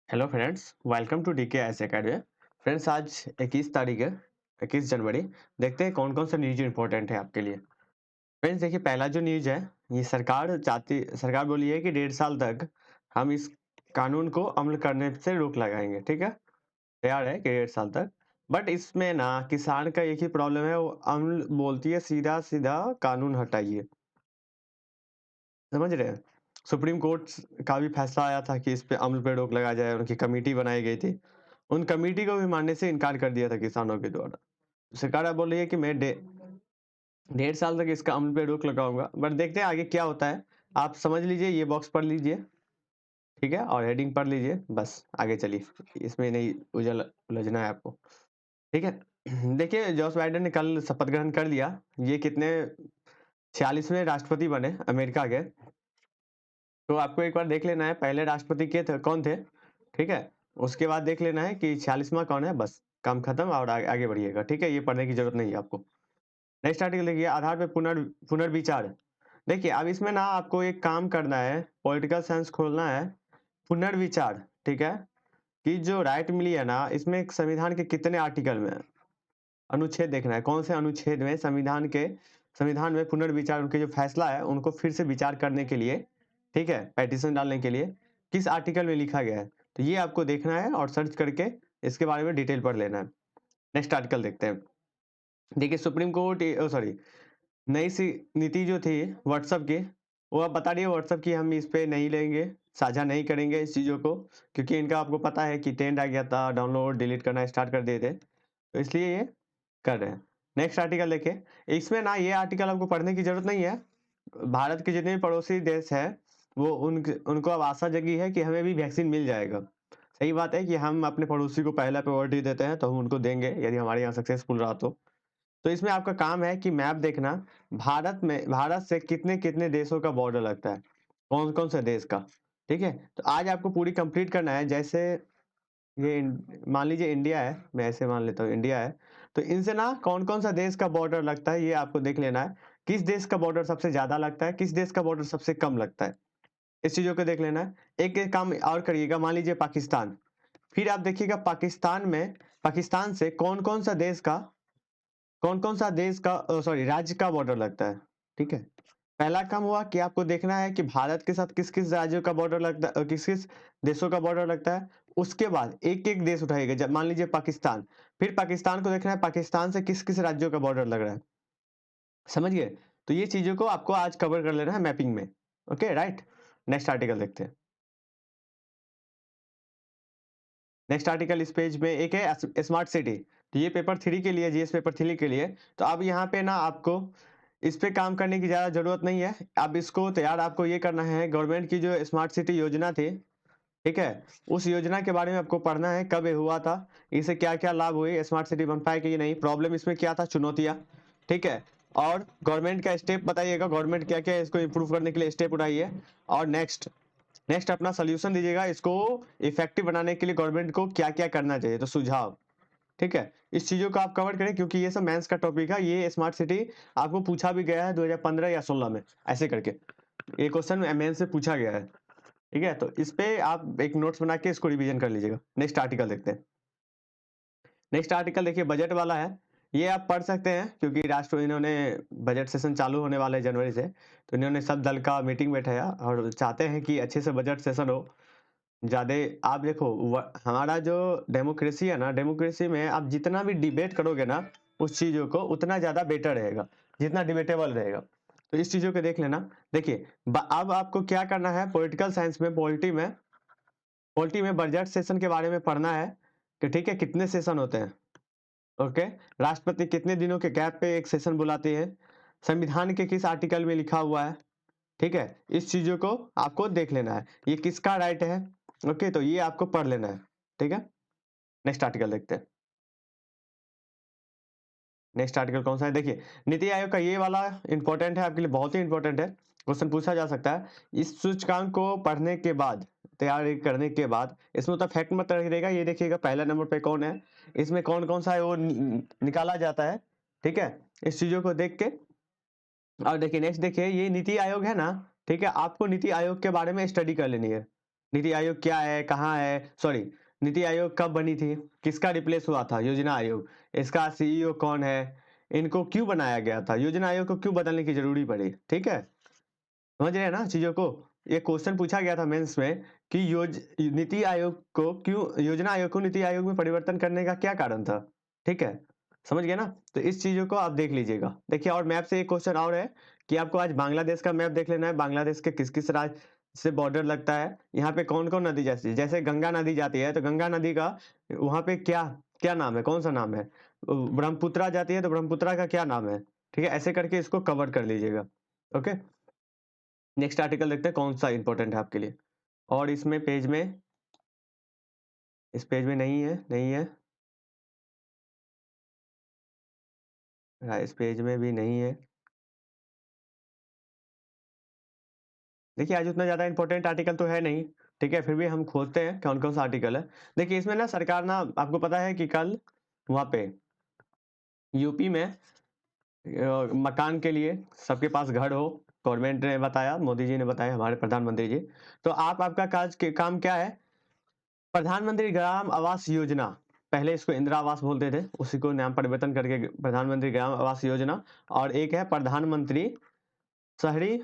Hello friends, welcome to DK S academy. Friends, आज 21 तारीख है, 21 जनवरी। देखते हैं कौन कौन सा न्यूज इंपॉर्टेंट है आपके लिए। फ्रेंड्स देखिए, पहला जो न्यूज है, ये सरकार बोली है कि 1.5 साल तक हम इस कानून को अमल करने से रोक लगाएंगे। ठीक है, तैयार है कि 1.5 साल तक। बट इसमें ना किसान का एक ही प्रॉब्लम है, वो अमल बोलती है सीधा सीधा कानून हटाइए। समझ रहे हैं? सुप्रीम कोर्ट का भी फैसला आया था कि इस पे अमल पे रोक लगाया जाए, उनकी कमेटी बनाई गई थी। उन कमेटी को भी मानने से इनकार कर दिया था किसानों के द्वारा। सरकार अब बोल रही है कि मैं 1.5 साल तक इसका अमल पे रोक लगाऊंगा, बट देखते हैं आगे क्या होता है। आप समझ लीजिए, ये बॉक्स पढ़ लीजिए, ठीक है, और हेडिंग पढ़ लीजिए, बस आगे चलिए। इसमें नहीं उलझना है आपको, ठीक है। देखिए, जोस बाइडेन ने कल शपथ ग्रहण कर लिया। ये कितने 46वें राष्ट्रपति बने अमेरिका के। तो आपको एक बार देख लेना है पहले राष्ट्रपति के थे कौन थे, ठीक है। उसके बाद देख लेना है कि 46वां कौन है, बस काम खत्म और आगे बढ़िएगा, ठीक है। ये पढ़ने की जरूरत नहीं है आपको। नेक्स्ट आर्टिकल देखिए, आधार पे पुनर्विचार। देखिए, अब इसमें ना आपको एक काम करना है, पॉलिटिकल साइंस खोलना है, पुनर्विचार, ठीक है। कि जो राइट मिली है ना, इसमें संविधान के कितने आर्टिकल में है, अनुच्छेद देखना है, कौन से अनुच्छेद में संविधान में पुनर्विचार, उनके जो फैसला है उनको फिर से विचार करने के लिए, ठीक है, पेटिशन डालने के लिए किस आर्टिकल में लिखा गया है। तो ये आपको देखना है और सर्च करके इसके बारे में डिटेल पढ़ लेना है। नेक्स्ट आर्टिकल देखते हैं। देखिए, सुप्रीम कोर्ट सॉरी, नई सी नीति जो थी व्हाट्सएप की, वो अब बता रही है व्हाट्सएप की हम इस पे नहीं लेंगे, साझा नहीं करेंगे इस चीज़ों को, क्योंकि इनका आपको पता है कि ट्रेंड आ गया था, डाउनलोड डिलीट करना स्टार्ट कर दिए थे, तो इसलिए ये कर रहे हैं। नेक्स्ट आर्टिकल देखिए, इसमें ना ये आर्टिकल आपको पढ़ने की जरूरत नहीं है। भारत के जितने भी पड़ोसी देश है, वो उनको अब आशा जगी है कि हमें भी वैक्सीन मिल जाएगा। सही बात है कि हम अपने पड़ोसी को पहला प्रायोरिटी देते हैं, तो हम उनको देंगे यदि हमारे यहाँ सक्सेसफुल रहा तो इसमें आपका काम है कि मैप देखना, भारत से कितने कितने देशों का बॉर्डर लगता है, कौन कौन से देश का, ठीक है। तो आज आपको पूरी कंप्लीट करना है। जैसे ये मान लीजिए इंडिया है, मैं ऐसे मान लेता हूँ इंडिया है, तो इनसे ना कौन कौन सा देश का बॉर्डर लगता है, ये आपको देख लेना है। किस देश का बॉर्डर सबसे ज्यादा लगता है, किस देश का बॉर्डर सबसे कम लगता है, इस चीजों को देख लेना है। एक एक काम और करिएगा, मान लीजिए पाकिस्तान, फिर आप देखिएगा पाकिस्तान से कौन कौन सा देश का सॉरी राज्य का बॉर्डर लगता है, ठीक है। पहला काम हुआ कि आपको देखना है कि भारत के साथ किस किस राज्यों का बॉर्डर लगता है, किस किस देशों का बॉर्डर लगता है। उसके बाद एक एक देश उठाइएगा, जब मान लीजिए पाकिस्तान, फिर पाकिस्तान को देखना है पाकिस्तान से किस किस राज्यों का बॉर्डर लग रहा है, समझ गए। तो ये चीजों को आपको आज कवर कर लेना है मैपिंग में। Okay, right. नेक्स्ट आर्टिकल देखते हैं। नेक्स्ट आर्टिकल इस पेज में एक है स्मार्ट सिटी। तो ये पेपर 3 के लिए, जीएस पेपर 3 के लिए। तो अब यहाँ पे ना आपको इस पे काम करने की ज़्यादा ज़रूरत नहीं है। अब इसको तैयार आपको ये करना है, गवर्नमेंट की जो स्मार्ट सिटी योजना थी, ठीक है, उस योजना के बारे में आपको पढ़ना है, कब ये हुआ था, इससे क्या-क्या लाभ हुए, स्मार्ट सिटी बन पाए कि नहीं, प्रॉब्लम इसमें क्या था, चुनौतियाँ, ठीक है। और गवर्नमेंट का स्टेप बताइएगा, गवर्नमेंट क्या-क्या इसको इम्प्रूव करने के लिए स्टेप उठाई है। और नेक्स्ट नेक्स्ट अपना सॉल्यूशन दीजिएगा, इसको इफेक्टिव बनाने के लिए गवर्नमेंट को क्या-क्या करना चाहिए, तो सुझाव, ठीक है। इस चीजों को आप कवर करें, क्योंकि ये सब मेंस का टॉपिक है। ये स्मार्ट सिटी आपको पूछा भी गया है 2015 या 16 में, ऐसे करके ये क्वेश्चन मेंस से पूछा गया है, ठीक है। तो इस पे आप एक नोट्स बना के इसको रिवीजन कर लीजिएगा। नेक्स्ट आर्टिकल देखते हैं। नेक्स्ट आर्टिकल देखिए, बजट वाला है। ये आप पढ़ सकते हैं, क्योंकि इन्होंने बजट सेशन चालू होने वाला है जनवरी से, तो इन्होंने सब दल का मीटिंग बैठाया और चाहते हैं कि अच्छे से बजट सेशन हो। ज़्यादा आप देखो, हमारा जो डेमोक्रेसी है ना, डेमोक्रेसी में आप जितना भी डिबेट करोगे ना उस चीज़ों को, उतना ज़्यादा बेटर रहेगा, जितना डिबेटेबल रहेगा। तो इस चीज़ों को देख लेना। देखिए, अब आपको क्या करना है, पॉलिटिकल साइंस में, पॉलिटी में बजट सेशन के बारे में पढ़ना है कि ठीक है, कितने सेशन होते हैं, ओके। राष्ट्रपति कितने दिनों के गैप पे एक सेशन बुलाती है, संविधान के किस आर्टिकल में लिखा हुआ है, ठीक है। इस चीजों को आपको देख लेना है, ये किसका राइट है, ओके। तो ये आपको पढ़ लेना है, ठीक है। नेक्स्ट आर्टिकल देखते हैं। नेक्स्ट आर्टिकल कौन सा है, देखिए, नीति आयोग का ये वाला इंपॉर्टेंट है आपके लिए, बहुत ही इंपॉर्टेंट है, क्वेश्चन पूछा जा सकता है। इस सूचकांक को पढ़ने के बाद, तैयारी करने के बाद, इसमें तो फैक्ट मत रहेगा। ये देखिएगा पहला नंबर पे कौन है, इसमें कौन कौन सा है वो निकाला जाता है, ठीक है। इस चीजों को देख के, और देखिए नेक्स्ट देखिए, ये नीति आयोग है ना, ठीक है, आपको नीति आयोग के बारे में स्टडी कर लेनी है। नीति आयोग क्या है, कहाँ है, सॉरी नीति आयोग कब बनी थी, किसका रिप्लेस हुआ था, योजना आयोग, इसका सीईओ कौन है, इनको क्यों बनाया गया था, योजना आयोग को क्यों बदलने की जरूरी पड़ी। ठीक है, समझ रहे हैं ना चीजों को। ये क्वेश्चन पूछा गया था मेंस में कि नीति आयोग को क्यों, योजना आयोग को नीति आयोग में परिवर्तन करने का क्या कारण था। ठीक है, समझ गए ना। तो इस चीजों को आप देख लीजिएगा। देखिए, और मैप से एक क्वेश्चन और है कि आपको आज बांग्लादेश का मैप देख लेना है। बांग्लादेश के किस किस राज्य से बॉर्डर लगता है, यहाँ पे कौन कौन नदी जाती है। जैसे गंगा नदी जाती है तो गंगा नदी का वहाँ पे क्या क्या नाम है, कौन सा नाम है। ब्रह्मपुत्रा जाती है तो ब्रह्मपुत्रा का क्या नाम है। ठीक है, ऐसे करके इसको कवर कर लीजिएगा। ओके, नेक्स्ट आर्टिकल देखते हैं कौन सा इंपॉर्टेंट है आपके लिए। और इसमें पेज में, इस पेज में नहीं है, नहीं है। हाँ, इस पेज में भी नहीं है। देखिए, आज उतना ज़्यादा इंपॉर्टेंट आर्टिकल तो है नहीं। ठीक है, फिर भी हम खोजते हैं कौन कौन सा आर्टिकल है। देखिए, इसमें ना सरकार ना, आपको पता है कि कल वहाँ पे यूपी में मकान के लिए सबके पास घर हो, गवर्नमेंट ने बताया, मोदी जी ने बताया, हमारे प्रधानमंत्री जी। तो आपका काम क्या है, प्रधानमंत्री ग्राम आवास योजना, पहले इसको इंदिरा आवास बोलते थे, उसी को नाम परिवर्तन करके प्रधानमंत्री ग्राम आवास योजना, और एक है प्रधानमंत्री शहरी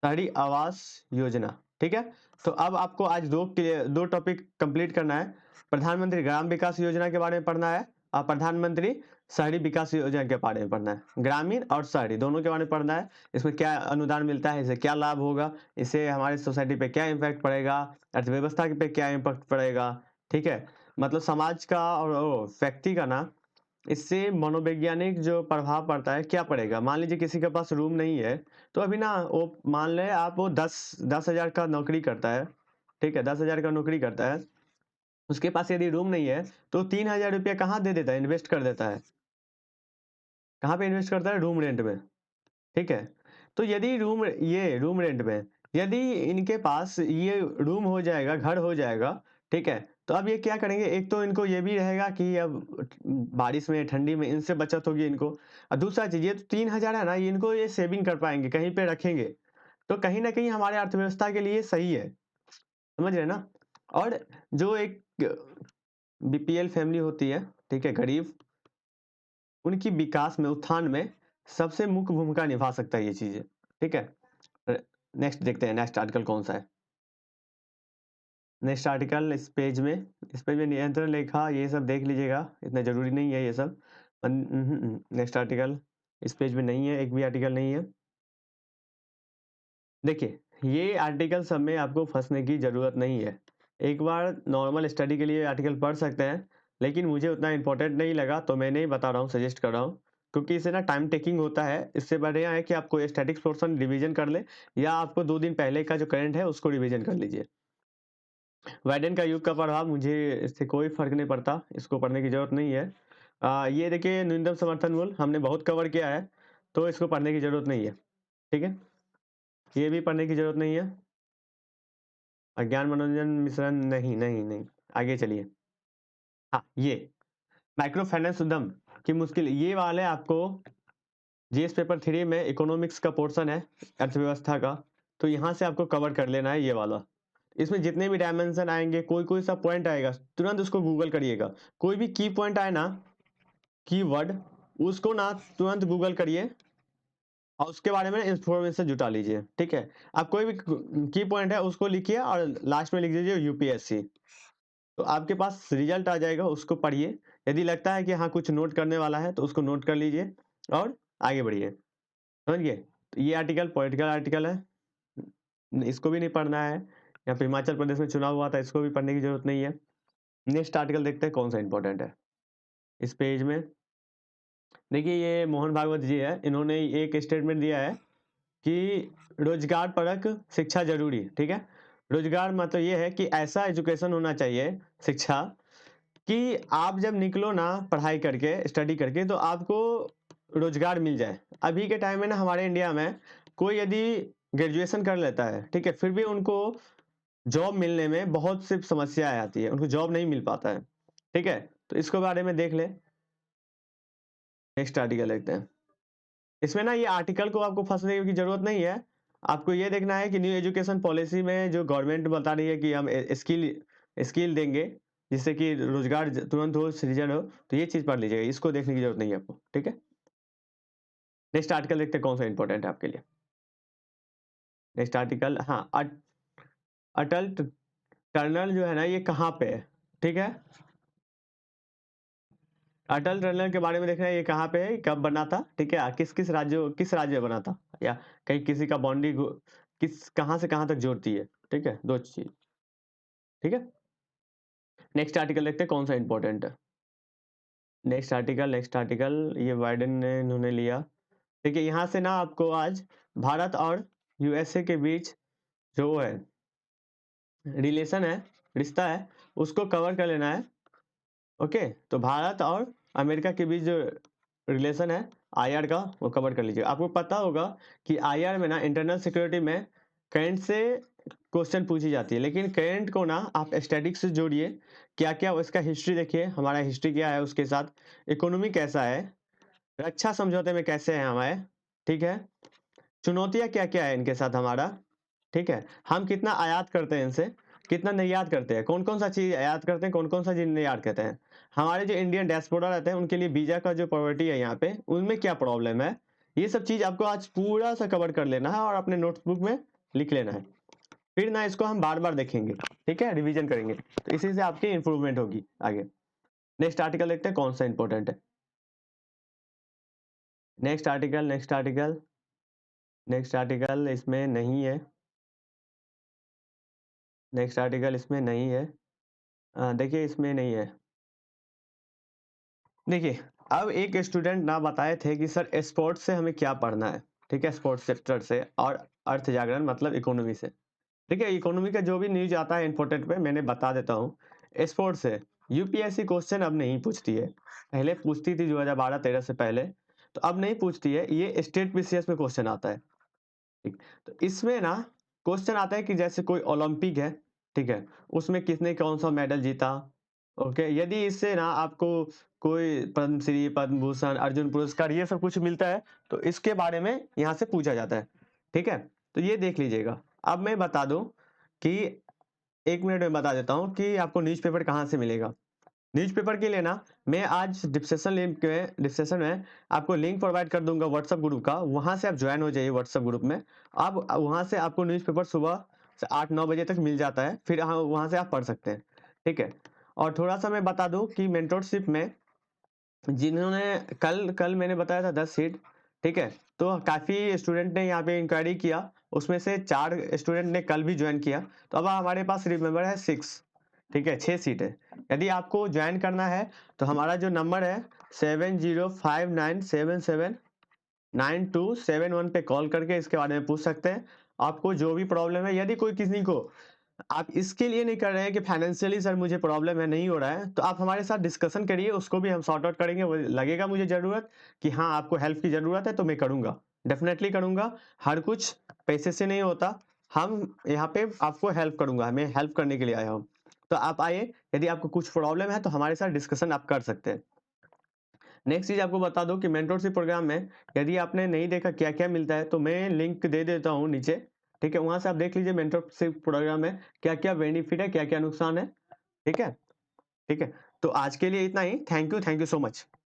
शहरी आवास योजना। ठीक है, तो अब आपको आज दो टॉपिक कंप्लीट करना है। प्रधानमंत्री ग्राम विकास योजना के बारे में पढ़ना है और प्रधानमंत्री शहरी विकास योजना के बारे में पढ़ना है। ग्रामीण और शहरी दोनों के बारे में पढ़ना है। इसमें क्या अनुदान मिलता है, इससे क्या लाभ होगा, इससे हमारी सोसाइटी पे क्या इम्पैक्ट पड़ेगा, अर्थव्यवस्था पे क्या इम्पैक्ट पड़ेगा। ठीक है, मतलब समाज का और व्यक्ति का ना, इससे मनोवैज्ञानिक जो प्रभाव पड़ता है क्या पड़ेगा। मान लीजिए किसी के पास रूम नहीं है, तो अभी ना वो मान ले आप, वो 10,000 का नौकरी करता है। ठीक है, 10,000 का नौकरी करता है, उसके पास यदि रूम नहीं है तो 3,000 रुपया कहाँ दे देता है, इन्वेस्ट कर देता है। कहाँ पे इन्वेस्ट करता है, रूम रेंट में। ठीक है, तो यदि रूम रेंट में यदि इनके पास ये रूम हो जाएगा, घर हो जाएगा। ठीक है, तो अब ये क्या करेंगे, एक तो इनको ये भी रहेगा कि अब बारिश में ठंडी में इनसे बचत होगी इनको, और दूसरा चीज ये तो 3,000 है ना, ये इनको ये सेविंग कर पाएंगे, कहीं पे रखेंगे, तो कहीं ना कहीं हमारे अर्थव्यवस्था के लिए सही है। समझ रहे ना। और जो एक बीपीएल फैमिली होती है, ठीक है, गरीब, उनकी विकास में, उत्थान में सबसे मुख्य भूमिका निभा सकता है ये चीजें। ठीक है, नेक्स्ट देखते हैं, नेक्स्ट आर्टिकल कौन सा है। नेक्स्ट आर्टिकल इस पेज में नियंत्रण रेखा, ये सब देख लीजिएगा, इतना जरूरी नहीं है ये सब। नेक्स्ट आर्टिकल इस पेज में नहीं है, एक भी आर्टिकल नहीं है। देखिए, ये आर्टिकल सब में आपको फंसने की जरूरत नहीं है। एक बार नॉर्मल स्टडी के लिए आर्टिकल पढ़ सकते हैं, लेकिन मुझे उतना इंपॉर्टेंट नहीं लगा तो मैं नहीं बता रहा हूँ, सजेस्ट कर रहा हूँ। क्योंकि इससे ना टाइम टेकिंग होता है, इससे बढ़िया है कि आपको स्टैटिक्स पोर्शन रिवीजन कर ले, या आपको 2 दिन पहले का जो करंट है उसको रिवीजन कर लीजिए। वाइडेन का युग का प्रभाव, मुझे इससे कोई फर्क नहीं पड़ता, इसको पढ़ने की जरूरत नहीं है। ये देखिए, न्यूनतम समर्थन मूल्य हमने बहुत कवर किया है, तो इसको पढ़ने की जरूरत नहीं है। ठीक है, ये भी पढ़ने की जरूरत नहीं है। अज्ञान मनोरंजन मिश्रण, नहीं नहीं नहीं। आगे चलिए। हाँ, ये माइक्रो फाइनेंस उद्यम की मुश्किल, ये वाले आपको जीएस पेपर 3 में इकोनॉमिक्स का पोर्शन है, अर्थव्यवस्था का, तो यहाँ से आपको कवर कर लेना है ये वाला। इसमें जितने भी डायमेंशन आएंगे, कोई कोई सा पॉइंट आएगा, तुरंत उसको गूगल करिएगा। कोई भी की पॉइंट आए ना, कीवर्ड, उसको ना तुरंत गूगल करिए और उसके बारे में इंफॉर्मेशन जुटा लीजिए। ठीक है, आप कोई भी की पॉइंट है उसको लिखिए और लास्ट में लिख दीजिए यूपीएससी, तो आपके पास रिजल्ट आ जाएगा, उसको पढ़िए। यदि लगता है कि हाँ कुछ नोट करने वाला है तो उसको नोट कर लीजिए और आगे बढ़िए। समझ गए। तो ये आर्टिकल पॉलिटिकल आर्टिकल है, इसको भी नहीं पढ़ना है। यहाँ पे हिमाचल प्रदेश में चुनाव हुआ था, इसको भी पढ़ने की जरूरत नहीं है। नेक्स्ट आर्टिकल देखते हैं कौन सा इंपॉर्टेंट है इस पेज में। देखिए, ये मोहन भागवत जी है, इन्होंने एक स्टेटमेंट दिया है कि रोजगार परक शिक्षा जरूरी। ठीक है, रोजगार मतलब ये है कि ऐसा एजुकेशन होना चाहिए, शिक्षा, कि आप जब निकलो ना पढ़ाई करके, स्टडी करके, तो आपको रोजगार मिल जाए। अभी के टाइम में ना हमारे इंडिया में कोई यदि ग्रेजुएशन कर लेता है, ठीक है, फिर भी उनको जॉब मिलने में बहुत सी समस्याएं आती है, उनको जॉब नहीं मिल पाता है। ठीक है, तो इसके बारे में देख ले। नेक्स्ट आर्टिकल देखते हैं। इसमें ना ये आर्टिकल को आपको फंसने की जरूरत नहीं है, आपको ये देखना है कि न्यू एजुकेशन पॉलिसी में जो गवर्नमेंट बता रही है कि हम स्किल देंगे जिससे कि रोजगार तुरंत हो, सृजन हो, तो ये चीज पढ़ लीजिएगा, इसको देखने की जरूरत नहीं है आपको, ठीक है। नेक्स्ट आर्टिकल देखते हैं कौन सा इंपॉर्टेंट है आपके लिए। नेक्स्ट आर्टिकल, हाँ, अटल टनल जो है ना, ये कहाँ पे है, ठीक है। अटल टनल के बारे में देखना है, ये कहाँ पे है, कब बना था, ठीक है, किस राज्य में बना था, या कहीं किसी का बाउंड्री कहाँ से कहाँ तक जोड़ती है, ठीक है, दो चीज, ठीक है। नेक्स्ट आर्टिकल देखते हैं कौन सा इंपॉर्टेंट है। नेक्स्ट आर्टिकल ये बाइडेन ने इन्होंने लिया, ठीक है। यहाँ से ना आपको आज भारत और यूएसए के बीच जो है रिलेशन है, रिश्ता है, उसको कवर कर लेना है। ओके, तो भारत और अमेरिका के बीच जो रिलेशन है आईआर का, वो कवर कर लीजिए। आपको पता होगा कि आईआर में ना इंटरनल सिक्योरिटी में करंट से क्वेश्चन पूछी जाती है, लेकिन करंट को ना आप स्टैटिक्स से जोड़िए, क्या क्या उसका हिस्ट्री देखिए, हमारा हिस्ट्री क्या है, उसके साथ इकोनॉमी कैसा है, रक्षा समझौते में कैसे हैं हमारे, ठीक है, चुनौतियां क्या क्या है इनके साथ हमारा, ठीक है, हम कितना आयात करते हैं इनसे, कितना निर्यात करते हैं, कौन कौन सा चीज आयात करते हैं, कौन कौन सा चीज निर्यात करते हैं, हमारे जो इंडियन डायस्पोरा रहते हैं उनके लिए वीजा का जो प्रॉपर्टी है यहाँ पे, उनमें क्या प्रॉब्लम है, ये सब चीज आपको आज पूरा सा कवर कर लेना है और अपने नोटबुक में लिख लेना है। फिर ना इसको हम बार बार देखेंगे, ठीक है, रिवीजन करेंगे, तो इसी से आपकी इंप्रूवमेंट होगी आगे। नेक्स्ट आर्टिकल देखते हैं कौन सा इंपॉर्टेंट है। नेक्स्ट आर्टिकल इसमें नहीं है, नेक्स्ट आर्टिकल इसमें नहीं है, देखिए इसमें नहीं है। देखिए, अब एक स्टूडेंट ना बताए थे कि सर स्पोर्ट्स से हमें क्या पढ़ना है, ठीक है, स्पोर्ट्स सेक्टर से और अर्थ जागरण मतलब इकोनॉमी से, ठीक है। इकोनॉमी का जो भी न्यूज आता है इंपॉर्टेंट पे मैंने बता देता हूँ। स्पोर्ट्स से यूपीएससी क्वेश्चन अब नहीं पूछती है, पहले पूछती थी 2012-13 से पहले, तो अब नहीं पूछती है, ये स्टेट बीसीएस में क्वेश्चन आता है, ठीक। तो इसमें ना क्वेश्चन आता है कि जैसे कोई ओलंपिक है, ठीक है, उसमें किसने कौन सा मेडल जीता, ओके, यदि इससे ना आपको कोई पद्मश्री, पद्म भूषण, अर्जुन पुरस्कार ये सब कुछ मिलता है, तो इसके बारे में यहाँ से पूछा जाता है, ठीक है। तो ये देख लीजिएगा। अब मैं बता दूं कि 1 मिनट में बता देता हूँ कि आपको न्यूज़पेपर कहाँ से मिलेगा। न्यूज़पेपर के लिए ना मैं आज डिस्क्रिप्शन में आपको लिंक प्रोवाइड कर दूंगा व्हाट्सएप ग्रुप का, वहां से आप ज्वाइन हो जाइए व्हाट्सएप ग्रुप में। अब वहां से आपको न्यूज़पेपर सुबह से 8-9 बजे तक मिल जाता है, फिर वहां से आप पढ़ सकते हैं, ठीक है। और थोड़ा सा मैं बता दूं कि मेंटरशिप में जिन्होंने कल कल मैंने बताया था 10 सीट, ठीक है, तो काफी स्टूडेंट ने यहाँ पे इंक्वायरी किया, उसमें से 4 स्टूडेंट ने कल भी ज्वाइन किया, तो अब हमारे पास रिमेंबर है 6, ठीक है, 6 सीट है। यदि आपको ज्वाइन करना है तो हमारा जो नंबर है 7059779271 पे कॉल करके इसके बारे में पूछ सकते हैं। आपको जो भी प्रॉब्लम है, यदि कोई किसी को आप इसके लिए नहीं कर रहे हैं कि फाइनेंशियली सर मुझे प्रॉब्लम है, नहीं हो रहा है, तो आप हमारे साथ डिस्कशन करिए, उसको भी हम सॉर्ट आउट करेंगे। वो लगेगा मुझे जरूरत कि हाँ आपको हेल्प की जरूरत है, तो मैं करूंगा, डेफिनेटली करूंगा। हर कुछ पैसे से नहीं होता, हम यहाँ पे आपको हेल्प करूंगा, मैं हेल्प करने के लिए आया हूँ। तो आप आइए, यदि आपको कुछ प्रॉब्लम है तो हमारे साथ डिस्कशन आप कर सकते हैं। नेक्स्ट चीज आपको बता दो कि मेंटरशिप प्रोग्राम में यदि आपने नहीं देखा क्या क्या मिलता है, तो मैं लिंक दे देता हूँ नीचे, ठीक है, वहां से आप देख लीजिए मेंटरशिप प्रोग्राम में क्या क्या बेनिफिट है, क्या क्या नुकसान है, ठीक है, ठीक है। तो आज के लिए इतना ही, थैंक यू सो मच।